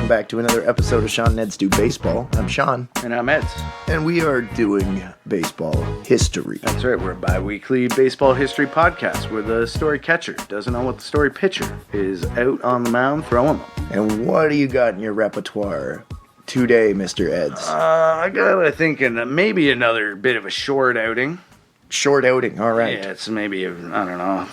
Back to another episode of Sean and Ed's Do Baseball. I'm Sean. And I'm Ed. And we are doing baseball history. That's right. We're a bi-weekly baseball history podcast where the story catcher doesn't know what the story pitcher is out on the mound throwing them. And what do you got in your repertoire today, Mr. Eds? I got, maybe another bit of a short outing. Short outing, all right. Yeah, it's maybe, I don't know.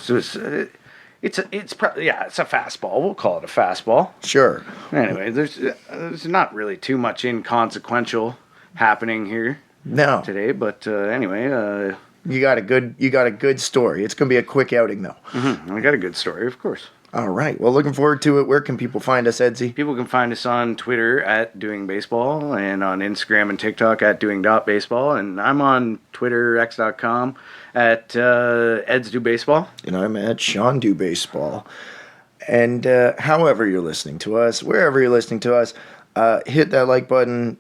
It's a fastball. We'll call it a fastball. Sure. Anyway, there's not really too much inconsequential happening here. No. Today, but anyway, you got a good story. It's going to be a quick outing though. Mm-hmm. I got a good story, of course. All right. Well, looking forward to it. Where can people find us, Edsy? People can find us on Twitter at Doing Baseball and on Instagram and TikTok at Doing.Baseball. And I'm on Twitter, x.com at Eds Do Baseball. And I'm at Sean Do Baseball. And however you're listening to us, wherever you're listening to us, hit that like button,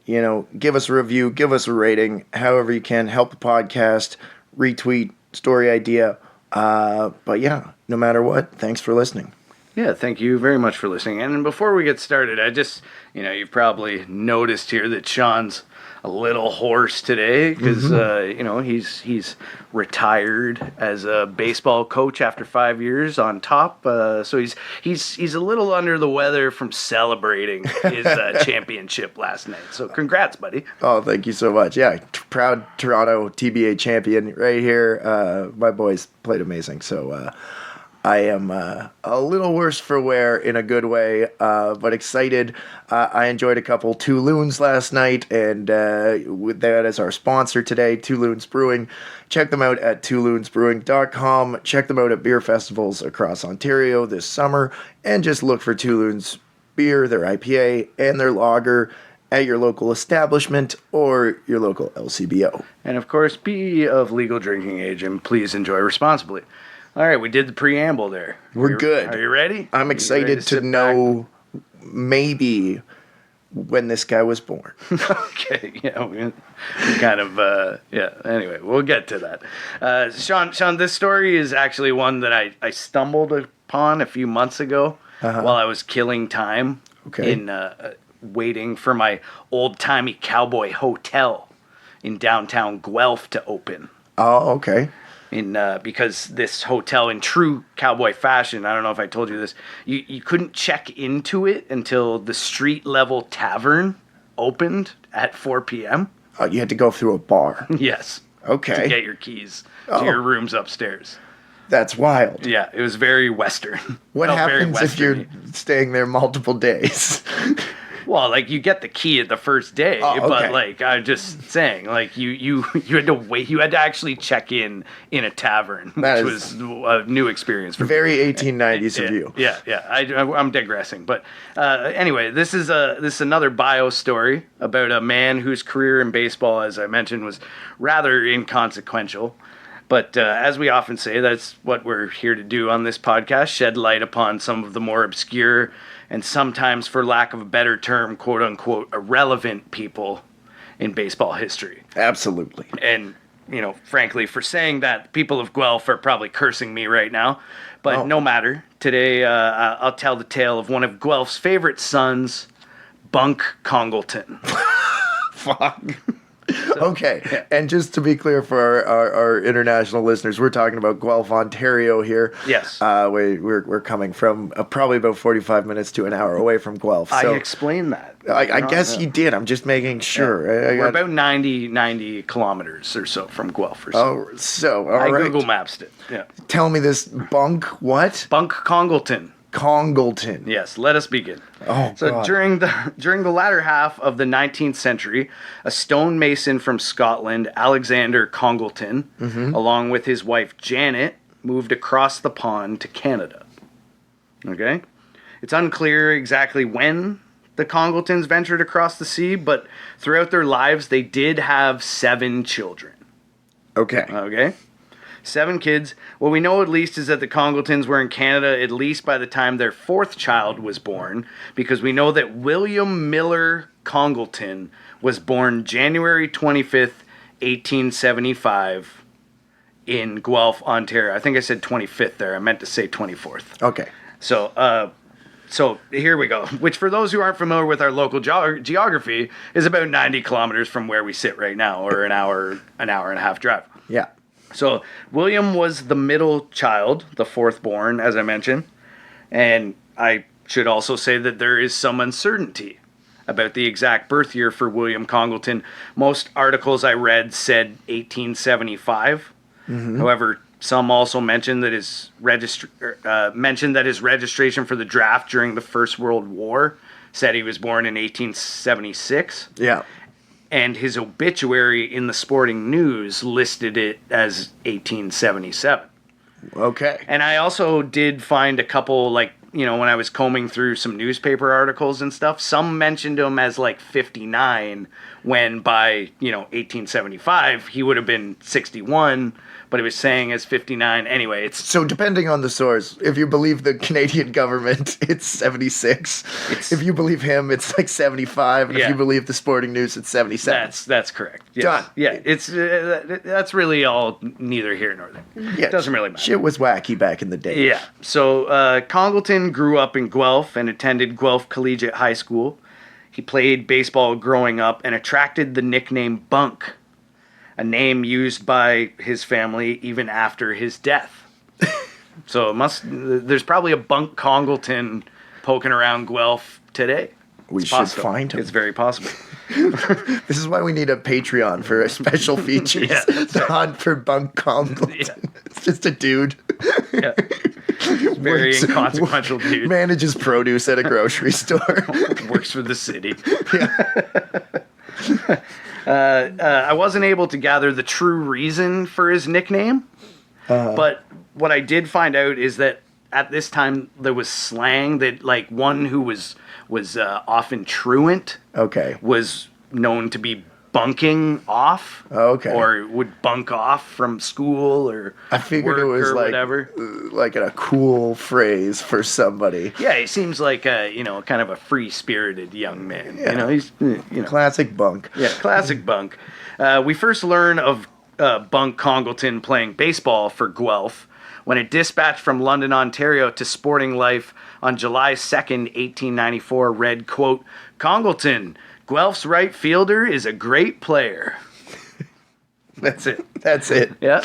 give us a review, give us a rating, however you can, help the podcast, retweet, story idea. But yeah, no matter what, thanks for listening. Yeah, thank you very much for listening. And before we get started, I just, you've probably noticed here that Sean's a little hoarse today because, he's retired as a baseball coach after 5 years on top. So he's a little under the weather from celebrating his championship last night. So congrats, buddy. Oh, thank you so much. Yeah, proud Toronto TBA champion right here. My boys played amazing. So, I am a little worse for wear in a good way, but excited. I enjoyed a couple Toulons last night, and with that as our sponsor today, Toulons Brewing. Check them out at toulonsbrewing.com. Check them out at beer festivals across Ontario this summer, and just look for Toulons beer, their IPA, and their lager at your local establishment or your local LCBO. And of course, be of legal drinking age, and please enjoy responsibly. All right, we did the preamble there. We're good. Are you ready? I'm excited to know maybe when this guy was born. Okay, yeah, we kind of, anyway, we'll get to that. Sean, this story is actually one that I stumbled upon a few months ago while I was killing time in waiting for my old-timey cowboy hotel in downtown Guelph to open. Oh, okay. Because this hotel, in true cowboy fashion, I don't know if I told you this, you couldn't check into it until the street level tavern opened at 4 p.m. Oh, you had to go through a bar. Yes. Okay. To get your keys to your rooms upstairs. That's wild. Yeah, it was very Western. What happens if you're staying there multiple days? Well, you get the key at the first day, but I'm just saying, you had to wait. You had to actually check in a tavern, which was a new experience for me. Very 1890s of you. Yeah. I'm digressing, but anyway, this is another bio story about a man whose career in baseball, as I mentioned, was rather inconsequential. But as we often say, that's what we're here to do on this podcast: shed light upon some of the more obscure and sometimes, for lack of a better term, quote-unquote, irrelevant people in baseball history. Absolutely. And, frankly, for saying that, people of Guelph are probably cursing me right now. But no matter. Today, I'll tell the tale of one of Guelph's favorite sons, Bunk Congalton. Fuck. Okay, yeah. And just to be clear for our international listeners, we're talking about Guelph, Ontario here. Yes. We're coming from probably about 45 minutes to an hour away from Guelph. So I explained that. I guess you did. I'm just making sure. Yeah. We're about 90 kilometers or so from Guelph. Or so. Oh, so, all right. I Google Mapped it. Yeah. Tell me this, Bunk what? Bunk Congalton. Congalton. Yes, let us begin. Oh, so God. during the latter half of the 19th century, a stonemason from Scotland, Alexander Congalton, along with his wife Janet, moved across the pond to Canada. Okay? It's unclear exactly when the Congaltons ventured across the sea, but throughout their lives, they did have 7 children. Okay. Okay? 7 kids. What we know at least is that the Congaltons were in Canada at least by the time their 4th child was born, because we know that William Miller Congalton was born January 25th, 1875 in Guelph, Ontario. I think I said 25th there. I meant to say 24th. Okay. So here we go, which for those who aren't familiar with our local geography is about 90 kilometers from where we sit right now, or an hour and a half drive. Yeah. So William was the middle child, the 4th born, as I mentioned. And I should also say that there is some uncertainty about the exact birth year for William Congalton. Most articles I read said 1875. Mm-hmm. However, some also mentioned that his registration for the draft during the First World War said he was born in 1876. Yeah. And his obituary in the Sporting News listed it as 1877. Okay. And I also did find a couple, when I was combing through some newspaper articles and stuff, some mentioned him as 59, when by, 1875, he would have been 61, but it was saying as 59. Anyway, it's... So depending on the source, if you believe the Canadian government, it's 76. If you believe him, it's 75. And if you believe the Sporting News, it's 77. That's correct. Yes. Done. Yeah, it's that's really all neither here nor there. Yeah, it doesn't really matter. Shit was wacky back in the day. Yeah. So Congalton grew up in Guelph and attended Guelph Collegiate High School. He played baseball growing up and attracted the nickname Bunk, a name used by his family even after his death. So there's probably a Bunk Congalton poking around Guelph today. We should find him. It's very possible. This is why we need a Patreon for special features. The hunt for Bunk Congalton. Yeah. It's just a dude. Yeah. Very inconsequential dude. Manages produce at a grocery store. Works for the city. Yeah. I wasn't able to gather the true reason for his nickname, but what I did find out is that at this time there was slang that one who was often truant was known to be bunking off. Or would bunk off from school or I figured it was whatever. A cool phrase for somebody. Yeah, he seems like kind of a free-spirited young man. Yeah. He's classic Bunk. Yeah, classic Bunk. We first learn of Bunk Congalton playing baseball for Guelph when a dispatch from London, Ontario to Sporting Life on July 2nd, 1894 read, quote, "Congalton, Guelph's right fielder, is a great player." That's it. That's it. Yeah.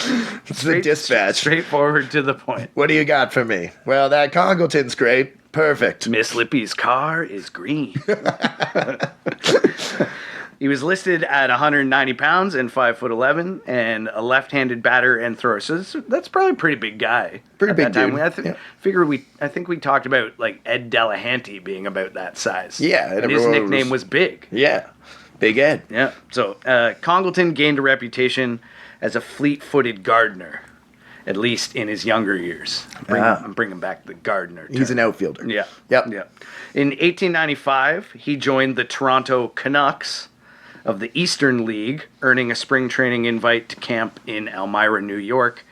It's the dispatch. Straightforward to the point. What do you got for me? Well, that Congalton's great. Perfect. Miss Lippy's car is green. He was listed at 190 pounds and 5'11", and a left-handed batter and thrower. So that's probably a pretty big guy. Pretty big dude. I think we talked about Ed Delahanty being about that size. Yeah, and his nickname was Big. Yeah, Big Ed. Yeah. So Congalton gained a reputation as a fleet-footed gardener, at least in his younger years. I'm bringing back the gardener term. He's an outfielder. Yeah. Yep. Yeah. In 1895, he joined the Toronto Canucks of the Eastern League, earning a spring training invite to camp in Elmira, New York.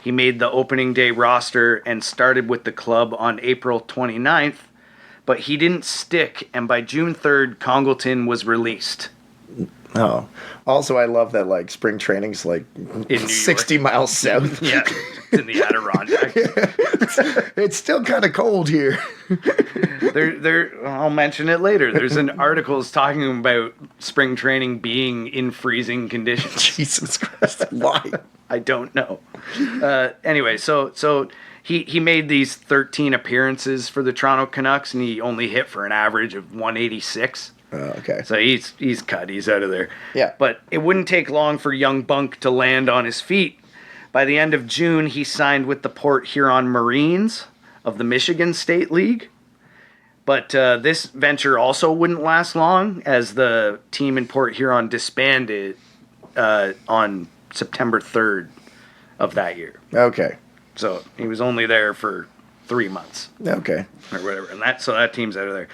He made the opening day roster and started with the club on April 29th, but he didn't stick, and by June 3rd, Congalton was released. Oh. Also, I love that, spring training's, in 60 miles south. Yeah, it's in the Adirondacks. It's still kind of cold here. I'll mention it later. There's an article talking about spring training being in freezing conditions. Jesus Christ, why? I don't know. Anyway, so he made these 13 appearances for the Toronto Canucks, and he only hit for an average of 186. Okay. So he's cut. He's out of there. Yeah. But it wouldn't take long for young Bunk to land on his feet. By the end of June, he signed with the Port Huron Marines of the Michigan State League. But this venture also wouldn't last long, as the team in Port Huron disbanded on September 3rd of that year. Okay. So he was only there for 3 months. Okay. Or whatever. And that team's out of there.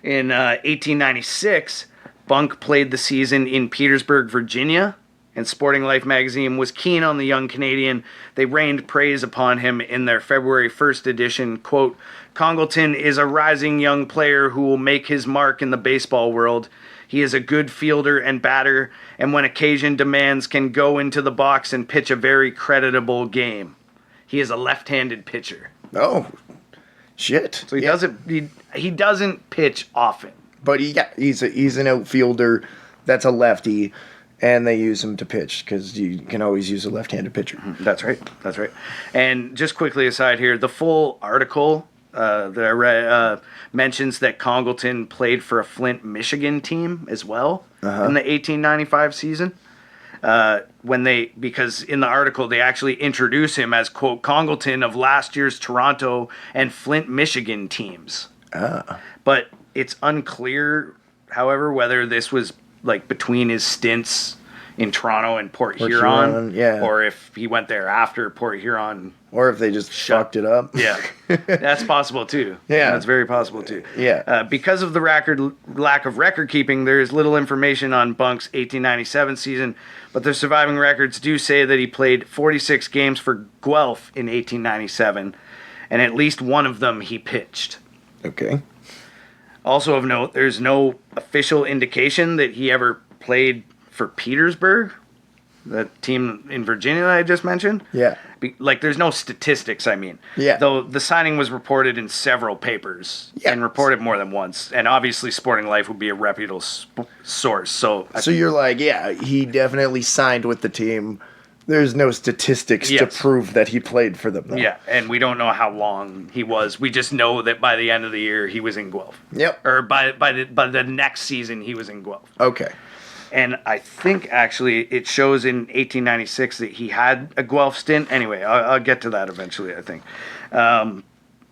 In 1896, Bunk played the season in Petersburg, Virginia, and Sporting Life magazine was keen on the young Canadian. They rained praise upon him in their February 1st edition. Quote, Congalton is a rising young player who will make his mark in the baseball world. He is a good fielder and batter, and when occasion demands can go into the box and pitch a very creditable game. He is a left-handed pitcher. Oh, shit. So he doesn't pitch often. But he's an outfielder that's a lefty, and they use him to pitch because you can always use a left-handed pitcher. That's right. And just quickly aside here, the full article that I read mentions that Congalton played for a Flint, Michigan team as well in the 1895 season. Because in the article they actually introduce him as, quote, Congalton of last year's Toronto and Flint, Michigan teams. But it's unclear, however, whether this was like between his stints in Toronto and Port Huron, or if he went there after Port Huron. Or if they just fucked it up. Yeah, that's possible too. Yeah. That's very possible too. Yeah. Because of the lack of record keeping, there is little information on Bunk's 1897 season, but the surviving records do say that he played 46 games for Guelph in 1897, and at least one of them he pitched. Okay. Also of note, there's no official indication that he ever played for Petersburg, the team in Virginia that I just mentioned. Yeah. There's no statistics, I mean. Yeah. Though the signing was reported in several papers and reported more than once. And obviously Sporting Life would be a reputable source. So you're like, yeah, he definitely signed with the team. There's no statistics to prove that he played for them, though. Yeah, and we don't know how long he was. We just know that by the end of the year, he was in Guelph. Yep. Or by the next season, he was in Guelph. Okay. And I think, actually, it shows in 1896 that he had a Guelph stint. Anyway, I'll get to that eventually, I think.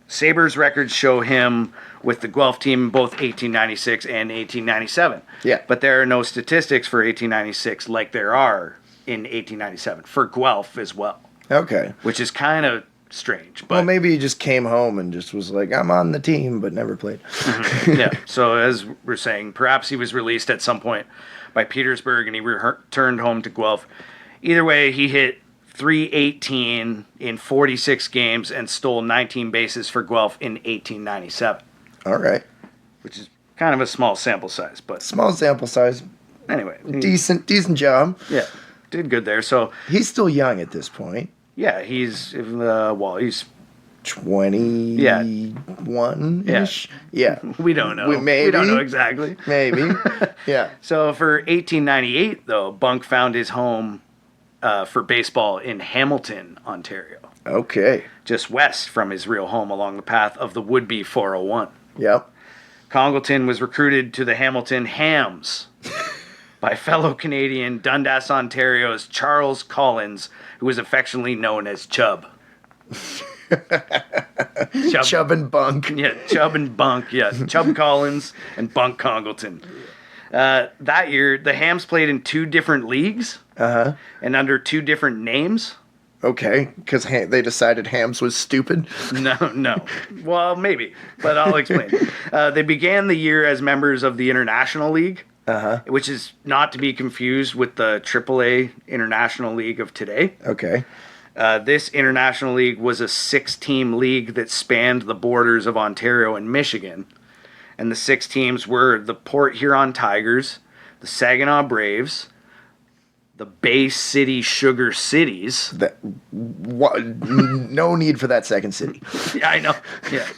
Sabres records show him with the Guelph team in both 1896 and 1897. Yeah. But there are no statistics for 1896 like there are in 1897 for Guelph as well. Okay. Which is kind of strange. But well, maybe he just came home and just was like, I'm on the team, but never played. Yeah. So as we're saying, perhaps he was released at some point by Petersburg and he returned home to Guelph. Either way, he hit .318 in 46 games and stole 19 bases for Guelph in 1897. All right. Which is kind of a small sample size, but small sample size. Anyway, decent job. Yeah. Did good there. So he's still young at this point. Yeah, he's 21-ish. Yeah. We don't know. We don't know exactly. Maybe. Yeah. So for 1898, though, Bunk found his home for baseball in Hamilton, Ontario. Okay. Just west from his real home along the path of the would-be 401. Yep. Congalton was recruited to the Hamilton Hams by fellow Canadian Dundas, Ontario's Charles Collins, who was affectionately known as Chub. Chub and Bunk. Yeah, Chub and Bunk. Yeah, Chub Collins and Bunk Congalton. That year, the Hams played in 2 different leagues and under 2 different names. Okay, because they decided Hams was stupid? No. Well, maybe, but I'll explain. They began the year as members of the International League, which is not to be confused with the AAA International League of today. Okay. This International League was a 6-team league that spanned the borders of Ontario and Michigan. And the 6 teams were the Port Huron Tigers, the Saginaw Braves, the Bay City Sugar Cities. No need for that second city. Yeah, I know. Yeah.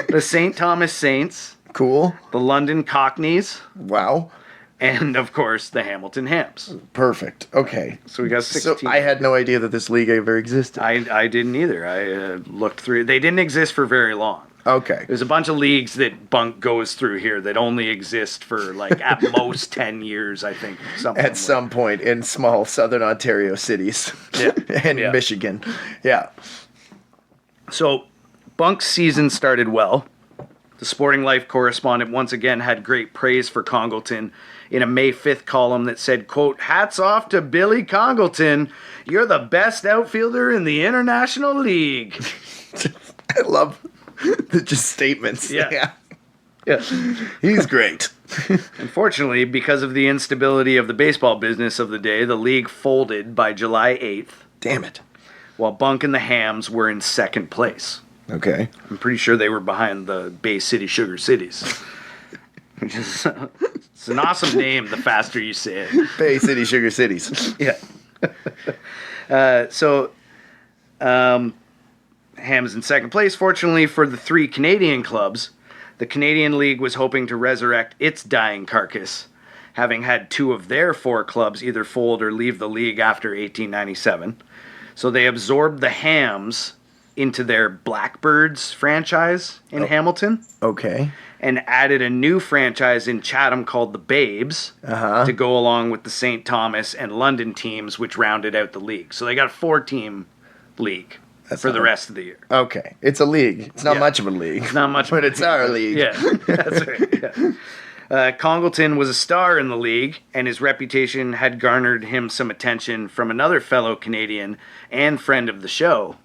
The St. Thomas Saints. Cool. The London Cockneys. Wow. And, of course, the Hamilton Hams. Perfect. Okay. So we got 16. So I had no idea that this league ever existed. I didn't either. I looked through. They didn't exist for very long. Okay. There's a bunch of leagues that Bunk goes through here that only exist for, like, at most 10 years, I think. At some point in small southern Ontario cities. Yeah. And Michigan. Yeah. So Bunk's season started well. The Sporting Life correspondent once again had great praise for Congalton in a May 5th column that said, quote, "Hats off to Billy Congalton. You're the best outfielder in the International League." I love just statements. Yeah. He's great. Unfortunately, because of the instability of the baseball business of the day, the league folded by July 8th, Damn it. while Bunk and the Hams were in second place. Okay. I'm pretty sure they were behind the Bay City Sugar Cities. Which is, it's an awesome name the faster you say it. Bay City Sugar Cities. Yeah. Hams in second place. Fortunately for the three Canadian clubs, the Canadian League was hoping to resurrect its dying carcass, having had two of their four clubs either fold or leave the league after 1897. So they absorbed the Hams into their Blackbirds franchise in Hamilton. Okay. And added a new franchise in Chatham called the Babes to go along with the St. Thomas and London teams, which rounded out the league. So they got a 4-team league for the rest of the year. Okay. It's a league. It's not much of a league. It's not much, but it's our league. Yeah, that's right. Yeah. Congalton was a star in the league, and his reputation had garnered him some attention from another fellow Canadian and friend of the show,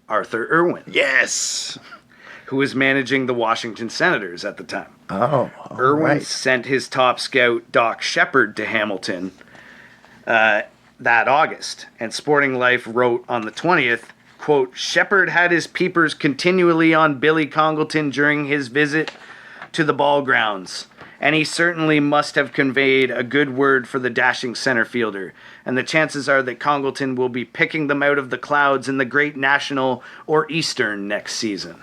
Arthur Irwin. Yes. Who was managing the Washington Senators at the time. Oh, Irwin sent his top scout, Doc Shepard, to Hamilton that August. And Sporting Life wrote on the 20th, quote, Shepard had his peepers continually on Billy Congalton during his visit to the ball grounds. And he certainly must have conveyed a good word for the dashing center fielder. And the chances are that Congalton will be picking them out of the clouds in the great National or Eastern next season.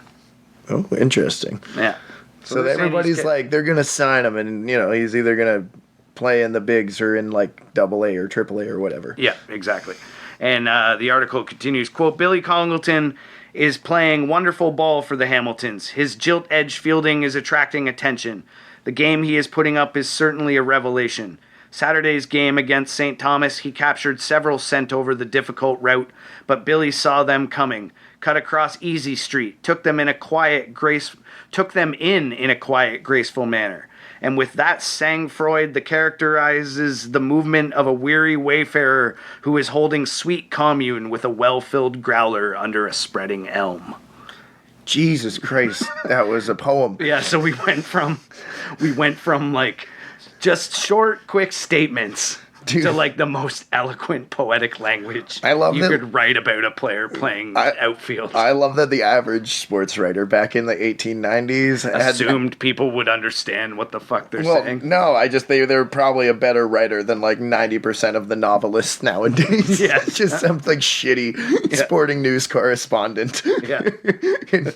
Oh, interesting. Yeah. So everybody's like, they're going to sign him, and, he's either going to play in the bigs or in, like, AA or AAA or whatever. Yeah, exactly. And the article continues, quote, Billy Congalton is playing wonderful ball for the Hamiltons. His jilt-edge fielding is attracting attention. The game he is putting up is certainly a revelation. Saturday's game against St. Thomas, he captured several sent over the difficult route, but Billy saw them coming. Cut across Easy Street, took them in a quiet, graceful manner. And with that sang-froid that characterizes the movement of a weary wayfarer who is holding sweet commune with a well-filled growler under a spreading elm. Jesus Christ, that was a poem. Yeah, so we went from like just short, quick statements to like the most eloquent poetic language I love you could write about a player playing outfield. I love that the average sports writer back in the 1890s assumed people would understand what the fuck they're saying. No, they're probably a better writer than like 90% of the novelists nowadays. Yeah, just some like shitty sporting news correspondent. Yeah, in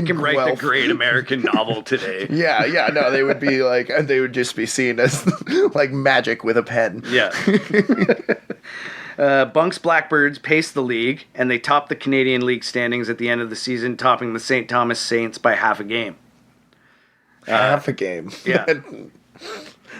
can write Guelph. the great American novel today. No, they would be like, they would just be seen as like magic with a pen. Yeah. Bunk's Blackbirds paced the league, and they topped the Canadian League standings at the end of the season, topping the St. Thomas Saints by half a game. Half a game. Yeah.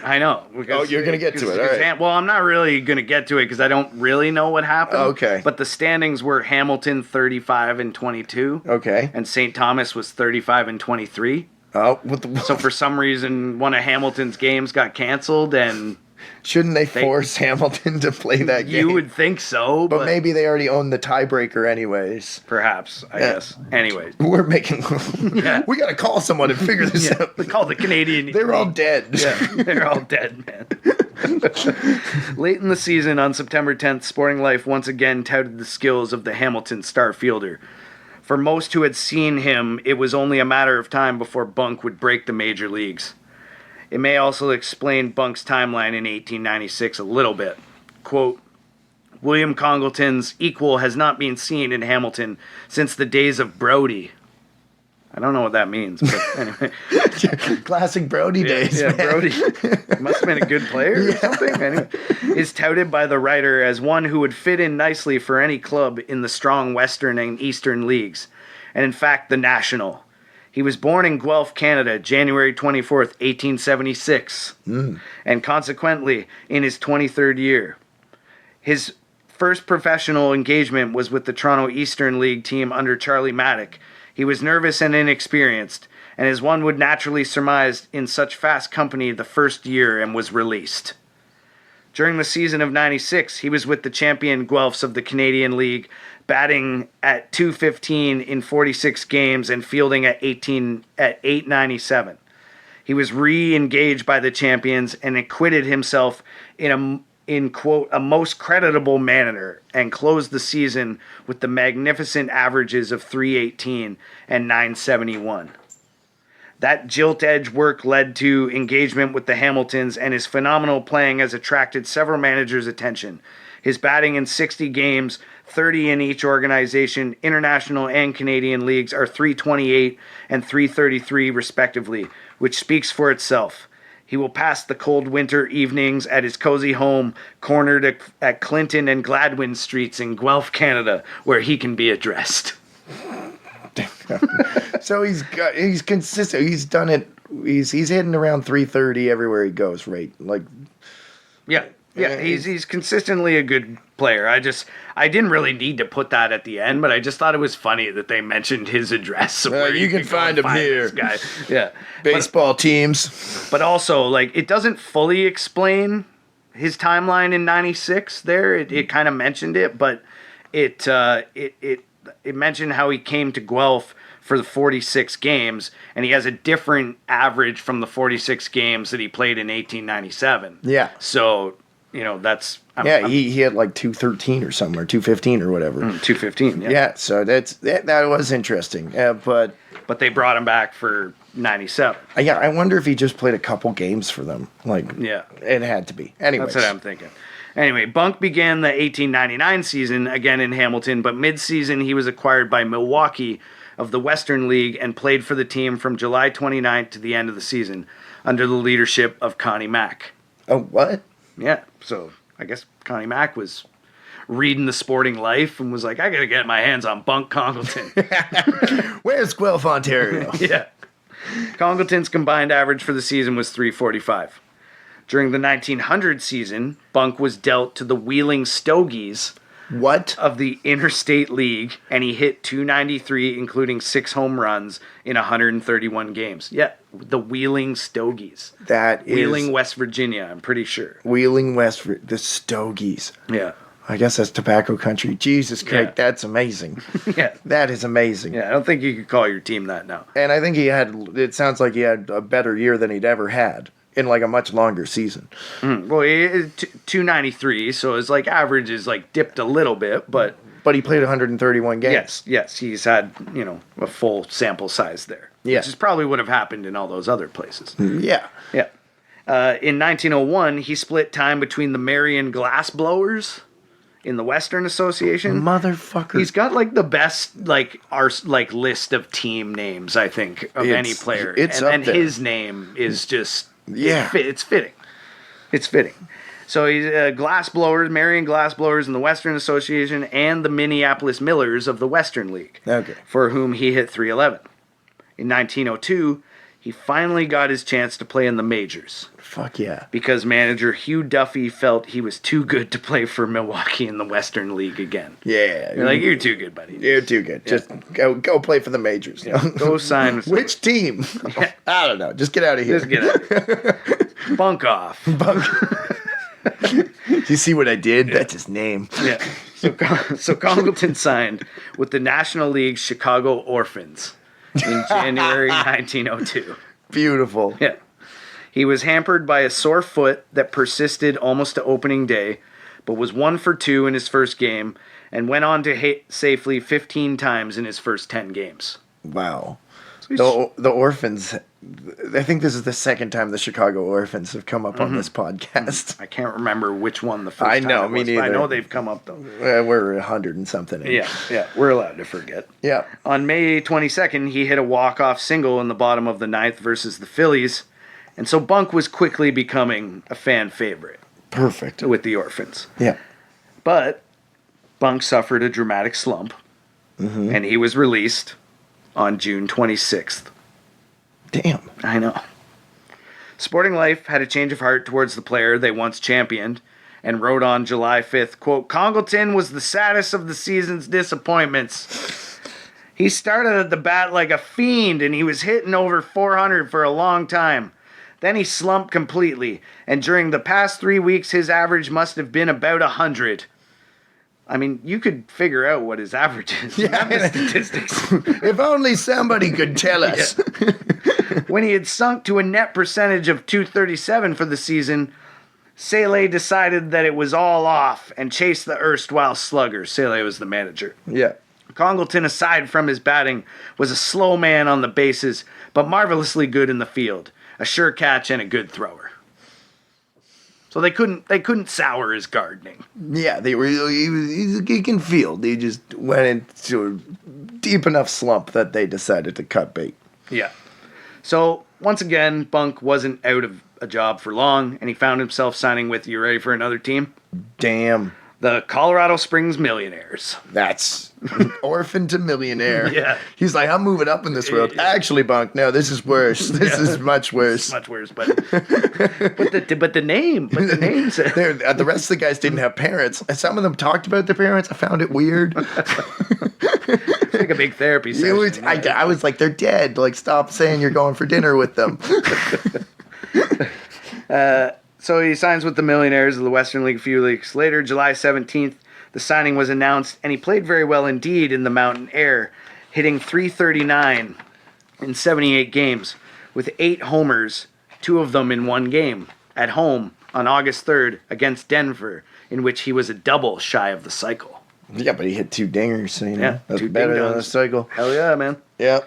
I know. Because, you're going to get to it. All right. Well, I'm not really going to get to it because I don't really know what happened. Okay. But the standings were Hamilton 35-22. Okay. And St. Thomas was 35-23. Oh, so for some reason, one of Hamilton's games got canceled, and shouldn't they force Hamilton to play that game? You would think so, but maybe they already own the tiebreaker anyways. Perhaps, I guess. Anyways, we're making. We got to call someone and figure this out. We call the Canadian. They're all dead. Yeah, they're all dead, man. Late in the season, on September 10th, Sporting Life once again touted the skills of the Hamilton star fielder. For most who had seen him, it was only a matter of time before Bunk would break the major leagues. It may also explain Bunk's timeline in 1896 a little bit. Quote, William Congalton's equal has not been seen in Hamilton since the days of Brodie. I don't know what that means, but anyway. Classic Brodie days, yeah, man. Brodie. Must have been a good player or something. Anyway, is touted by the writer as one who would fit in nicely for any club in the strong Western and Eastern leagues, and in fact the National. He was born in Guelph, Canada, January 24th, 1876, and consequently in his 23rd year. His first professional engagement was with the Toronto Eastern League team under Charlie Maddock. He was nervous and inexperienced, and as one would naturally surmise in such fast company the first year, and was released. During the season of 96, he was with the champion Guelphs of the Canadian League, batting at .215 in 46 games and fielding at 897. He was re-engaged by the champions and acquitted himself in quote, a most creditable manner, and closed the season with the magnificent averages of 318 and 971. That gilt-edged work led to engagement with the Hamiltons, and his phenomenal playing has attracted several managers' attention. His batting in 60 games, 30 in each organization, international and Canadian leagues, are 328 and 333 respectively, which speaks for itself. He will pass the cold winter evenings at his cozy home, cornered at Clinton and Gladwin Streets in Guelph, Canada, where he can be addressed. So he's consistent. He's done it. He's hitting around 330 everywhere he goes, right? Like, yeah. He's consistently a good player. I didn't really need to put that at the end, but I just thought it was funny that they mentioned his address. Where you can find him here. This guy. Yeah, baseball teams. But also, like, it doesn't fully explain his timeline in '96. There, it kind of mentioned it, but it mentioned how he came to Guelph for the 46 games, and he has a different average from the 46 games that he played in 1897. Yeah. So, that's... he had like 213 or somewhere, 215 or whatever. 215, yeah. Yeah, so that was interesting. But they brought him back for 97. Yeah, I wonder if he just played a couple games for them. Like, yeah. It had to be. Anyways. That's what I'm thinking. Anyway, Bunk began the 1899 season again in Hamilton, but mid-season he was acquired by Milwaukee of the Western League and played for the team from July 29th to the end of the season under the leadership of Connie Mack. Oh, what? Yeah, so I guess Connie Mack was reading the Sporting Life and was like, I got to get my hands on Bunk Congalton. Where's Guelph, Ontario? Yeah. Congalton's combined average for the season was 345. During the 1900 season, Bunk was dealt to the Wheeling Stogies of the Interstate League, and he hit 293, including 6 home runs in 131 games. Yeah, the Wheeling Stogies. That is... Wheeling, West Virginia, I'm pretty sure. Wheeling, West Virginia. The Stogies. Yeah. I guess that's tobacco country. Jesus Christ, Yeah. That's amazing. Yeah. That is amazing. Yeah, I don't think you could call your team that now. And I think it sounds like he had a better year than he'd ever had in like a much longer season. Well, 293, so his like average is like dipped a little bit, but he played 131 games. Yes, he's had, a full sample size there. Yeah. Which is probably would have happened in all those other places. Yeah. Yeah. In 1901, he split time between the Marion Glassblowers in the Western Association. Motherfucker. He's got like the best list of team names, I think, of any player. And his name is just it's fitting. It's fitting. So he's Marion Glassblowers in the Western Association and the Minneapolis Millers of the Western League. Okay. For whom he hit 311. In 1902, he finally got his chance to play in the majors. Fuck yeah. Because manager Hugh Duffy felt he was too good to play for Milwaukee in the Western League again. Yeah. You're like, you're too good, buddy. You're too good. Yeah. Just go play for the majors. Yeah. Go sign. Which team? Yeah. I don't know. Just get out of here. Just get out of here. Bunk off. Bunk. You see what I did? Yeah. That's his name. Yeah. So Congalton signed with the National League's Chicago Orphans in January 1902. Beautiful. Yeah. He was hampered by a sore foot that persisted almost to opening day, but was 1 for 2 in his first game and went on to hit safely 15 times in his first 10 games. Wow. The Orphans, I think this is the second time the Chicago Orphans have come up on this podcast. I can't remember which one the first time I know, it me was, neither. but I know they've come up, though. We're 100 and something in. Yeah, we're allowed to forget. Yeah. On May 22nd, he hit a walk-off single in the bottom of the ninth versus the Phillies, and so Bunk was quickly becoming a fan favorite. Perfect. With the Orphans. Yeah. But Bunk suffered a dramatic slump, and he was released on June 26th. Damn. I know. Sporting Life had a change of heart towards the player they once championed and wrote on July 5th, quote, Congalton was the saddest of the season's disappointments. He started at the bat like a fiend, and he was hitting over 400 for a long time. Then he slumped completely, and during the past 3 weeks, his average must have been about 100. I mean, you could figure out what his average is. Yeah. Not the statistics. If only somebody could tell us. Yeah. When he had sunk to a net percentage of .237 for the season, Sele decided that it was all off and chased the erstwhile slugger. Sele was the manager. Yeah. Congalton, aside from his batting, was a slow man on the bases, but marvelously good in the field. A sure catch and a good thrower. So they couldn't sour his gardening. Yeah, he can field. He just went into a deep enough slump that they decided to cut bait. Yeah. So once again, Bunk wasn't out of a job for long, and he found himself signing with, you ready for another team? Damn. The Colorado Springs Millionaires. That's orphan to millionaire. Yeah. He's like, I'm moving up in this world. Actually, Bunk, no, this is worse. This is much worse. Much worse, but the name. The rest of the guys didn't have parents. And some of them talked about their parents. I found it weird. It's like a big therapy session. I was like, they're dead. Like, stop saying you're going for dinner with them. So he signs with the Millionaires of the Western League a few weeks later. July 17th, the signing was announced, and he played very well indeed in the Mountain Air, hitting .339 in 78 games with 8 homers, 2 of them in one game, at home on August 3rd against Denver, in which he was a double shy of the cycle. Yeah, but he hit 2 dingers, so, that's 2 better ding-dongs. than the cycle. Hell yeah, man. Yeah.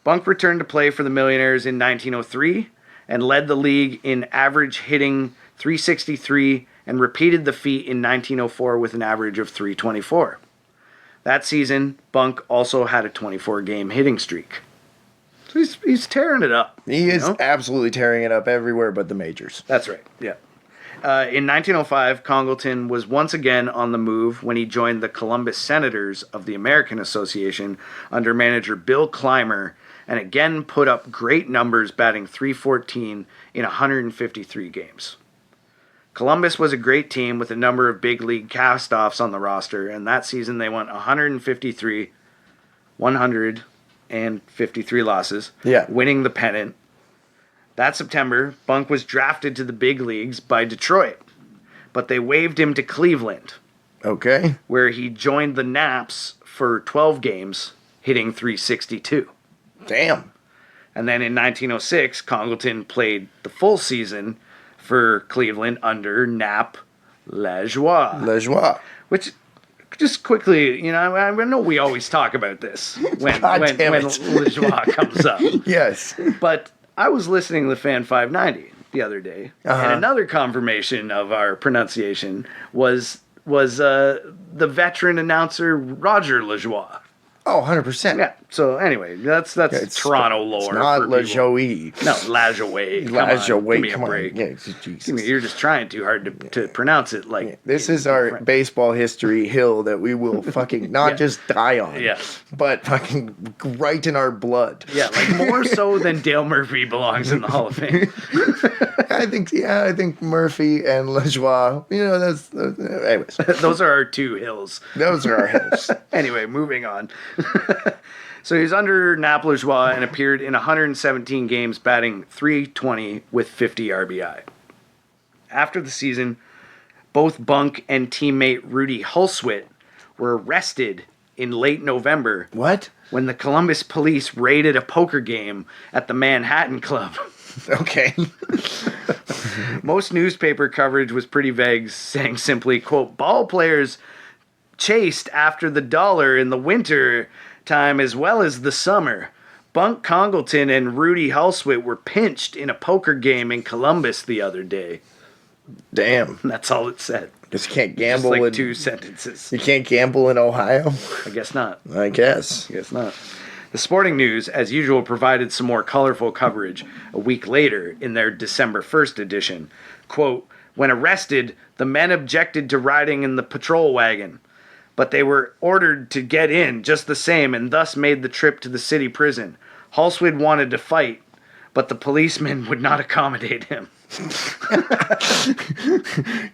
Bunk returned to play for the Millionaires in 1903 and led the league in average hitting .363 and repeated the feat in 1904 with an average of .324. That season, Bunk also had a 24-game hitting streak. So he's tearing it up. He is absolutely tearing it up everywhere but the majors. That's right, yeah. In 1905, Congalton was once again on the move when he joined the Columbus Senators of the American Association under manager Bill Clymer, and again put up great numbers, batting .314 in 153 games. Columbus was a great team with a number of big league cast-offs on the roster, and that season they went 153 losses, winning the pennant. That September, Bunk was drafted to the big leagues by Detroit, but they waived him to Cleveland. Okay. Where he joined the Naps for 12 games, hitting .362. Damn. And then in 1906, Congalton played the full season for Cleveland under Nap Lajoie. Which, just quickly, I know we always talk about this when Lajoie comes up. Yes. But I was listening to the Fan 590 the other day, and another confirmation of our pronunciation was the veteran announcer Roger Lajoie. Oh, 100%. Yeah. So anyway, that's Toronto lore. It's not Lajoie. No, Lajoie. Give me a break. Yeah, Jesus. You're just trying too hard to pronounce it like. Yeah, this is our baseball history hill that we will fucking not just die on. Yeah. But fucking right in our blood. Yeah, like more so than Dale Murphy belongs in the Hall of Fame. I think Murphy and Lajoie, that's anyways. Those are our 2 hills. Those are our hills. Anyway, moving on. So he's under Nap Lajoie and appeared in 117 games, batting .320 with 50 RBI. After the season, both Bunk and teammate Rudy Hulswit were arrested in late November. What? When the Columbus police raided a poker game at the Manhattan Club. Okay. Most newspaper coverage was pretty vague, saying simply, quote, ball players chased after the dollar in the winter time as well as the summer. Bunk Congalton and Rudy Hulswit were pinched in a poker game in Columbus the other day. Damn. That's all it said. Just can't gamble. Just like 2 sentences. You can't gamble in Ohio? I guess not. I guess. Not. The Sporting News, as usual, provided some more colorful coverage a week later in their December 1st edition. Quote, when arrested, the men objected to riding in the patrol wagon, but they were ordered to get in just the same and thus made the trip to the city prison. Hulswit wanted to fight, but the policemen would not accommodate him.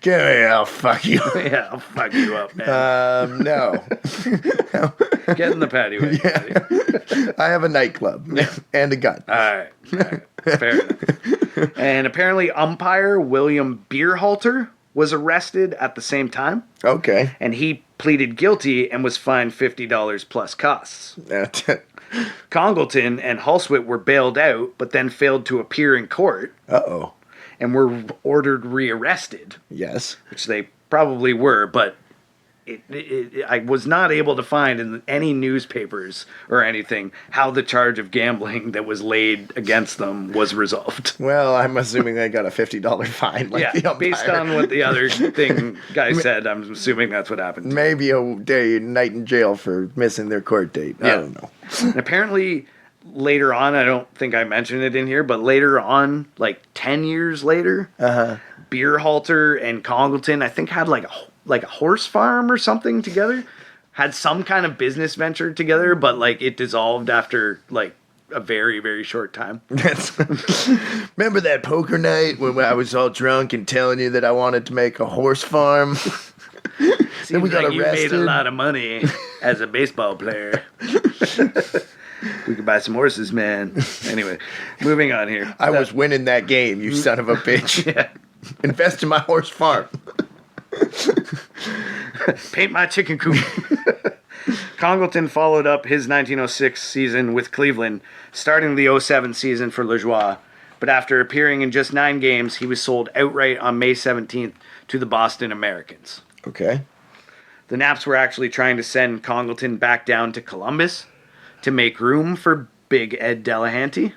Get me, I'll fuck you. Yeah, I'll fuck you up, man. No. Get in the patio. Yeah. I have a nightclub and a gun. All right. Fair enough. And apparently umpire William Beerhalter was arrested at the same time. Okay. And he pleaded guilty and was fined $50 plus costs. Congalton and Hulswit were bailed out, but then failed to appear in court. Uh-oh. And were ordered rearrested. Yes. Which they probably were, but I was not able to find in any newspapers or anything how the charge of gambling that was laid against them was resolved. Well, I'm assuming they got a $50 fine. Like the umpire. Based on what the other guy said, I'm assuming that's what happened. Maybe a night in jail for missing their court date. I don't know. And apparently, later on, I don't think I mentioned it in here, but later on, like 10 years later, Beerhalter and Congalton, I think, had like a horse farm or something together. Had some kind of business venture together, but like it dissolved after like a very, very short time. Remember that poker night when I was all drunk and telling you that I wanted to make a horse farm? Then we got arrested. You made a lot of money as a baseball player. We could buy some horses, man. Anyway, moving on here. I was winning that game, you son of a bitch. Yeah. Invest in my horse farm. Paint my chicken coop. Congalton followed up his 1906 season with Cleveland, starting the 07 season for Lajoie. But after appearing in just 9 games, he was sold outright on May 17th to the Boston Americans. Okay. The Naps were actually trying to send Congalton back down to Columbus to make room for Big Ed Delahanty.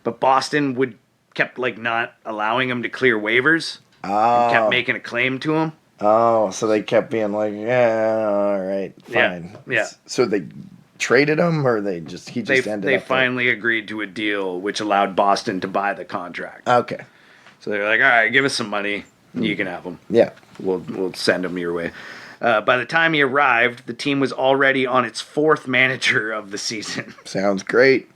But Boston kept like not allowing him to clear waivers. And kept making a claim to him. Oh, so they kept being like, yeah, all right, fine. Yeah. So they traded him, or he just ended up. They finally agreed to a deal which allowed Boston to buy the contract. Okay. So they're like, all right, give us some money, you can have him. Yeah. We'll send him your way. By the time he arrived, the team was already on its 4th manager of the season. Sounds great.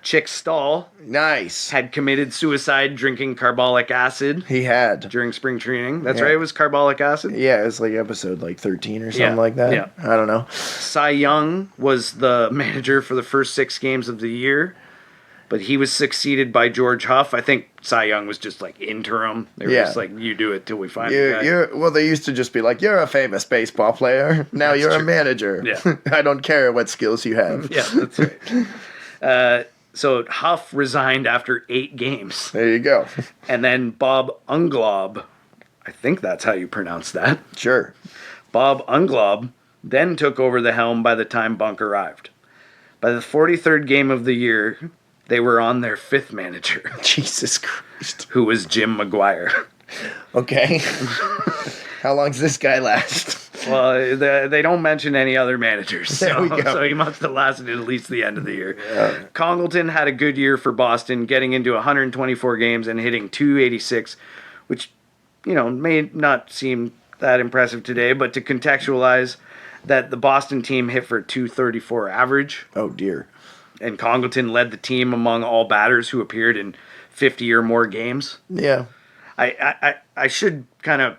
Chick Stahl. Nice. Had committed suicide drinking carbolic acid. He had. During spring training. That's right, it was carbolic acid? Yeah, it was like episode 13 or something like that. Yeah. I don't know. Cy Young was the manager for the first 6 games of the year, but he was succeeded by George Huff. I think Cy Young was just like interim. They were just like, you do it till we find a guy. Well, they used to just be like, you're a famous baseball player. Now that's you're true. A manager. Yeah. I don't care what skills you have. Yeah, that's right. So Huff resigned after 8 games. There you go. And then Bob Unglob, I think that's how you pronounce that. Sure. Bob Unglob then took over the helm by the time Bunk arrived. By the 43rd game of the year, they were on their 5th manager. Jesus Christ. Who was Jim McGuire. Okay. How long does this guy last? Well, they don't mention any other managers, so he must have lasted at least the end of the year. Congalton had a good year for Boston, getting into 124 games and hitting .286, which, may not seem that impressive today, but to contextualize that the Boston team hit for .234 average. Oh, dear. And Congalton led the team among all batters who appeared in 50 or more games. Yeah. I should kind of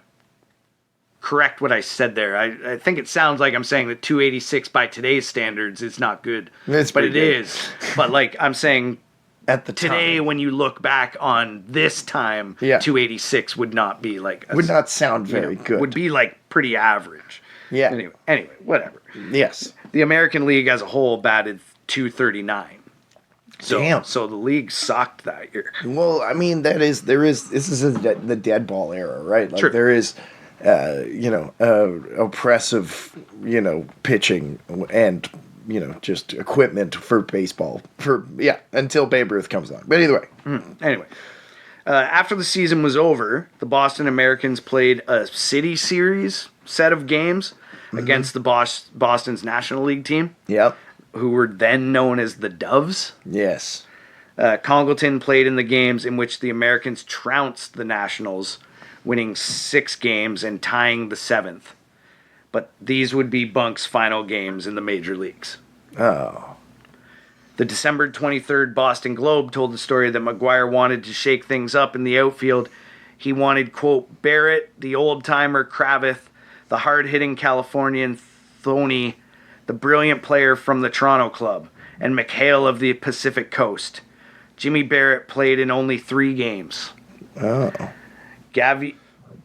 correct what I said there. I think it sounds like I'm saying that .286 by today's standards is not good. But it is. But like I'm saying at the today time, when you look back on this time, .286 would not be like would not sound very good. Would be like pretty average. Yeah. Anyway, whatever. Yes. The American League as a whole batted .239. Damn. So the league sucked that year. Well, I mean, this is the dead ball era, right? Like True. There is, oppressive, pitching and, just equipment for baseball until Babe Ruth comes along. But either way. Anyway, after the season was over, the Boston Americans played a city series set of games against the Boston's National League team. Yep. Who were then known as the Doves. Yes. Congalton played in the games in which the Americans trounced the Nationals, winning 6 games and tying the 7th. But these would be Bunk's final games in the major leagues. Oh. The December 23rd Boston Globe told the story that McGuire wanted to shake things up in the outfield. He wanted, quote, Barrett, the old-timer Kravitz, the hard-hitting Californian Thoney, the brilliant player from the Toronto club, and McHale of the Pacific Coast. Jimmy Barrett played in only 3 games. Oh. Gavin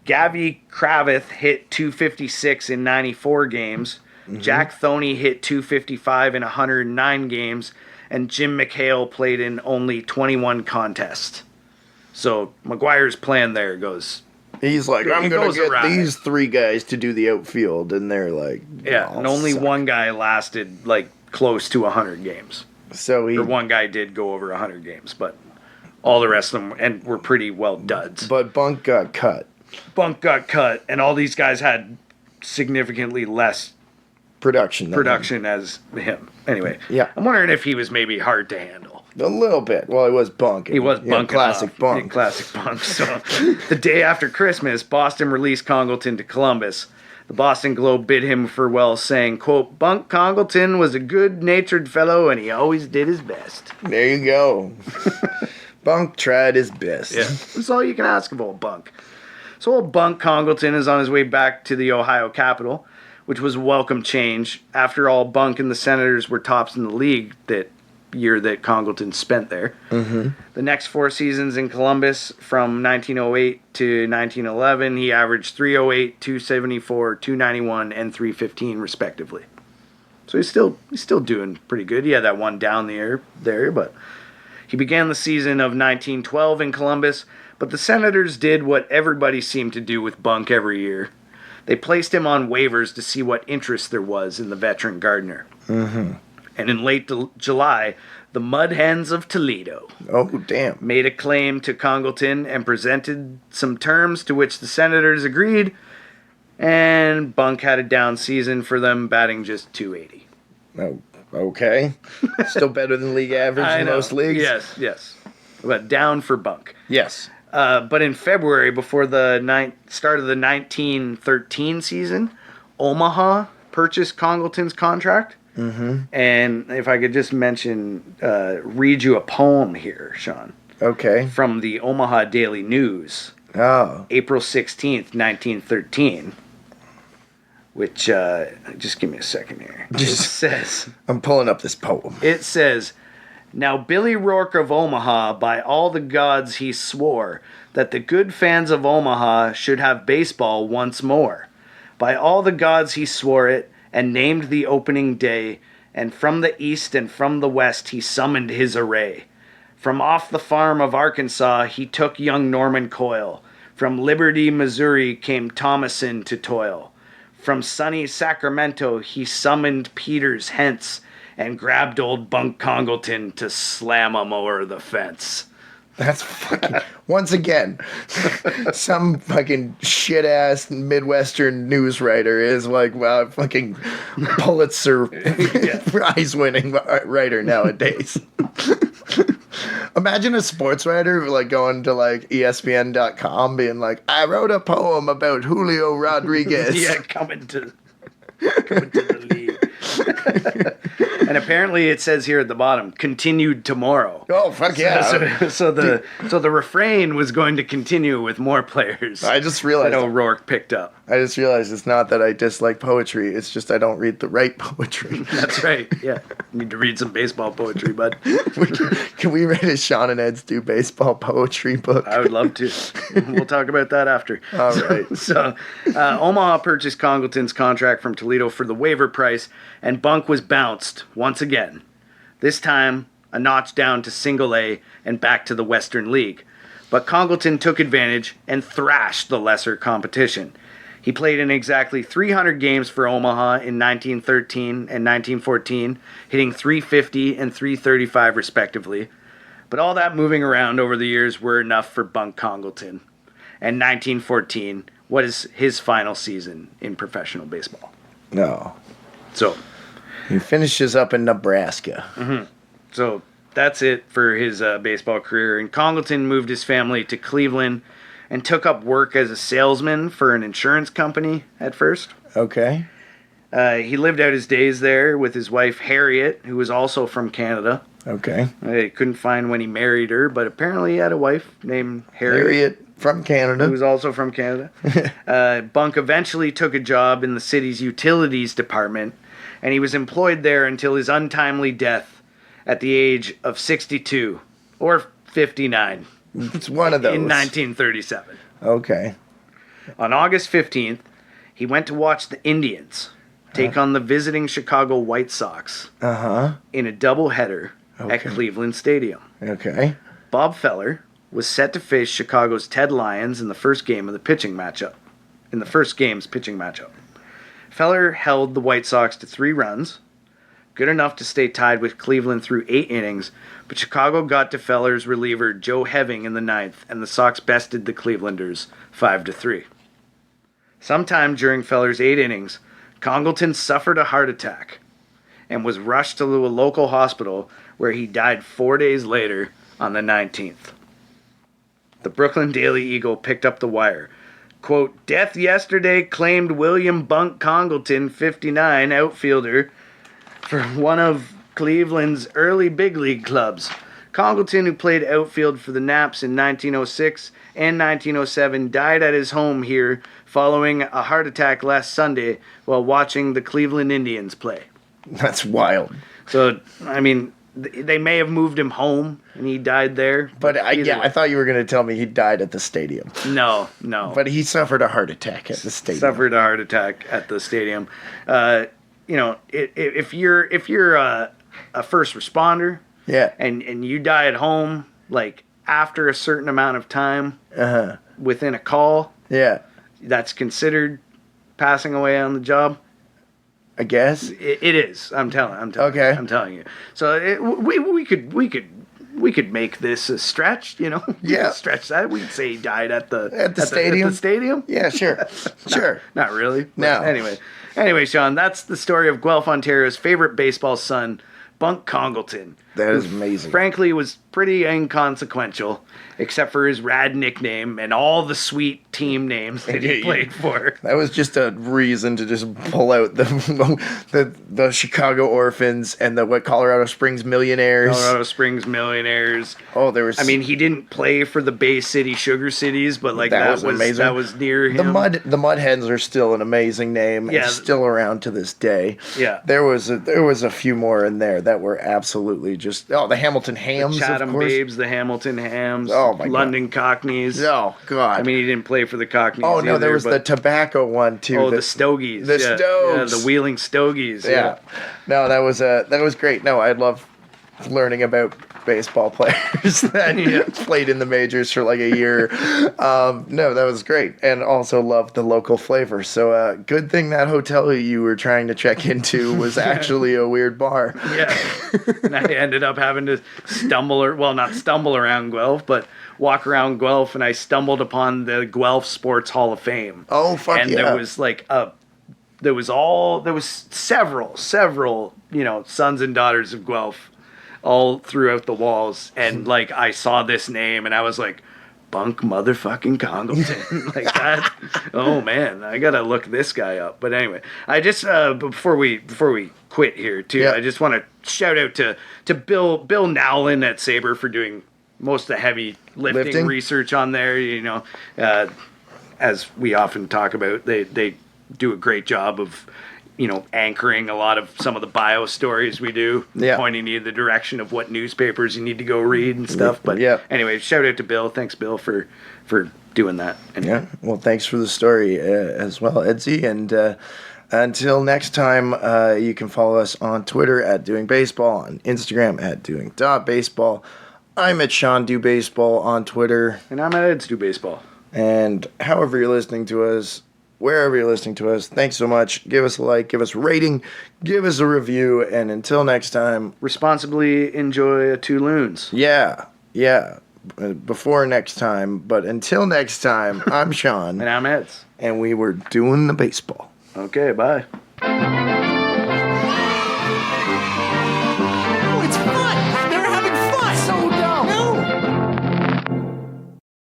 Gavy Kravith hit 256 in 94 games. Jack Thoney hit 255 in 109 games. And Jim McHale played in only 21 contests. So McGuire's plan there goes... He's like, I'm going to get awry. these 3 guys to do the outfield. And they're like... Yeah, and only one guy lasted, like, close to 100 games. So or one guy did go over 100 games, but all the rest of them were pretty well duds. But Bunk got cut. Bunk got cut, and all these guys had significantly less production as him. Anyway, yeah. I'm wondering if he was maybe hard to handle. A little bit. Well, he was Bunk. He was Bunk. Classic Bunk. Yeah, classic Bunk. So the day after Christmas, Boston released Congalton to Columbus. The Boston Globe bid him farewell, saying, quote, Bunk Congalton was a good-natured fellow, and he always did his best. There you go. Bunk tried his best. Yeah, that's all you can ask of old Bunk. So old Bunk Congalton is on his way back to the Ohio capital, which was a welcome change. After all, Bunk and the Senators were tops in the league that year that Congalton spent there. Mm-hmm. The next 4 seasons in Columbus, from 1908 to 1911, he averaged 308, 274, 291, and 315 respectively. So he's still doing pretty good. He had that one down there, but he began the season of 1912 in Columbus, but the Senators did what everybody seemed to do with Bunk every year. They placed him on waivers to see what interest there was in the veteran gardener. Mm-hmm. And in late July, the Mud Hens of Toledo made a claim to Congalton and presented some terms to which the Senators agreed, and Bunk had a down season for them, batting just .280. Oh, okay. Still better than league average in most leagues? Yes. But down for Bunk. Yes. But in February, before the start of the 1913 season, Omaha purchased Congalton's contract. Mm-hmm. And if I could just read you a poem here, Sean. Okay. From the Omaha Daily News. Oh. April 16th, 1913. Which, just give me a second here. It says... I'm pulling up this poem. It says, Now Billy Rourke of Omaha, by all the gods he swore, that the good fans of Omaha should have baseball once more. By all the gods he swore it, and named the opening day, and from the east and from the west he summoned his array. From off the farm of Arkansas he took young Norman Coyle. From Liberty, Missouri came Thomason to toil. From sunny Sacramento he summoned Peters hence, and grabbed old Bunk Congalton to slam him o'er the fence. That's fucking... Once again, some fucking shit-ass Midwestern news writer is like, wow, fucking Pulitzer Prize-winning writer nowadays. Imagine a sports writer like going to like ESPN.com being like, I wrote a poem about Julio Rodriguez. Yeah, coming to the league. And apparently it says here at the bottom, continued tomorrow. Oh, fuck yeah. So the refrain was going to continue with more players. I just realized that O'Rourke picked up. I just realized it's not that I dislike poetry. It's just I don't read the right poetry. That's right. Yeah. You need to read some baseball poetry, bud. Can we write a Sean and Ed's Do Baseball poetry book? I would love to. We'll talk about that after. All right. So Omaha purchased Congalton's contract from Toledo for the waiver price, and Bunk was bounced once again. This time, a notch down to single A and back to the Western League. But Congalton took advantage and thrashed the lesser competition. He played in exactly 300 games for Omaha in 1913 and 1914, hitting .350 and .335 respectively. But all that moving around over the years were enough for Bunk Congalton. And 1914 was his final season in professional baseball. No. So he finishes up in Nebraska. Mm-hmm. So that's it for his baseball career. And Congalton moved his family to Cleveland and took up work as a salesman for an insurance company at first. Okay. He lived out his days there with his wife Harriet, who was also from Canada. Okay. I couldn't find when he married her, but apparently he had a wife named Harriet from Canada. Who was also from Canada. Bunk eventually took a job in the city's utilities department, and he was employed there until his untimely death at the age of 62, or 59. It's one of those. In 1937. Okay. On August 15th, he went to watch the Indians take on the visiting Chicago White Sox in a doubleheader at Cleveland Stadium. Okay. Bob Feller was set to face Chicago's Ted Lyons in the first game's pitching matchup. Feller held the White Sox to 3 runs, good enough to stay tied with Cleveland through 8 innings, but Chicago got to Feller's reliever Joe Heving in the 9th, and the Sox bested the Clevelanders 5-3. Sometime during Feller's 8 innings, Congalton suffered a heart attack and was rushed to a local hospital where he died 4 days later on the 19th. The Brooklyn Daily Eagle picked up the wire. Quote, "Death yesterday claimed William Bunk Congalton, 59, outfielder, for one of Cleveland's early big league clubs. Congalton, who played outfield for the Naps in 1906 and 1907, died at his home here following a heart attack last Sunday while watching the Cleveland Indians play." That's wild. So, I mean, they may have moved him home and he died there. But I thought you were going to tell me he died at the stadium. No. But he suffered a heart attack at the stadium. Suffered a heart attack at the stadium. If you're a first responder, and you die at home, like after a certain amount of time within a call, that's considered passing away on the job. I guess it is. I'm telling you. So we could make this a stretch. We could stretch that. We'd say he died at the stadium. At the stadium. Yeah, sure, sure. Not really. No. Anyway, Sean, that's the story of Guelph, Ontario's favorite baseball son, Bunk Congalton. That is amazing. Frankly, was pretty inconsequential, except for his rad nickname and all the sweet team names that he played for. That was just a reason to just pull out the Chicago Orphans and the Colorado Springs Millionaires. Oh, there was. I mean, he didn't play for the Bay City Sugar Cities, but that was amazing. That was near him. The Mud Hens are still an amazing name. Yeah, and still around to this day. Yeah, there was a few more in there that were absolutely just the Hamilton Hams, the Chatham of course. Babes, the Hamilton Hams, oh my London God. Cockneys. Oh God! I mean, he didn't play for the Cockneys. Oh no, there was the tobacco one too. Oh, the Stogies. The Stogies. The Wheeling Stogies. Yeah. No, that was great. No, I love learning about baseball players that played in the majors for like a year. No, that was great. And also loved the local flavor. So good thing that hotel you were trying to check into was actually a weird bar. Yeah. And I ended up having to not stumble around Guelph, but walk around Guelph, and I stumbled upon the Guelph Sports Hall of Fame. Oh, fuck and yeah. There was several, sons and daughters of Guelph all throughout the walls, and I saw this name and I was like, Bunk motherfucking Congalton. Like that. Oh man, I gotta look this guy up. But anyway, I just before we quit here too, I just want to shout out to Bill Nowlin at Sabre for doing most of the heavy lifting research on there. As we often talk about, they do a great job of anchoring a lot of some of the bio stories we do, pointing you in the direction of what newspapers you need to go read and stuff. But anyway, shout out to Bill. Thanks, Bill, for doing that. Anyway. Yeah, well, thanks for the story as well, Edsy. And until next time, you can follow us on Twitter at Doing Baseball, on Instagram at Doing.Baseball. I'm at Sean Do Baseball on Twitter. And I'm at Eds Do Baseball. And however you're listening to us, wherever you're listening to us, thanks so much. Give us a like, give us a rating, give us a review, and until next time, responsibly enjoy a two loons. Yeah. Before next time, but until next time, I'm Sean. And I'm Eds. And we were doing the baseball. Okay, bye.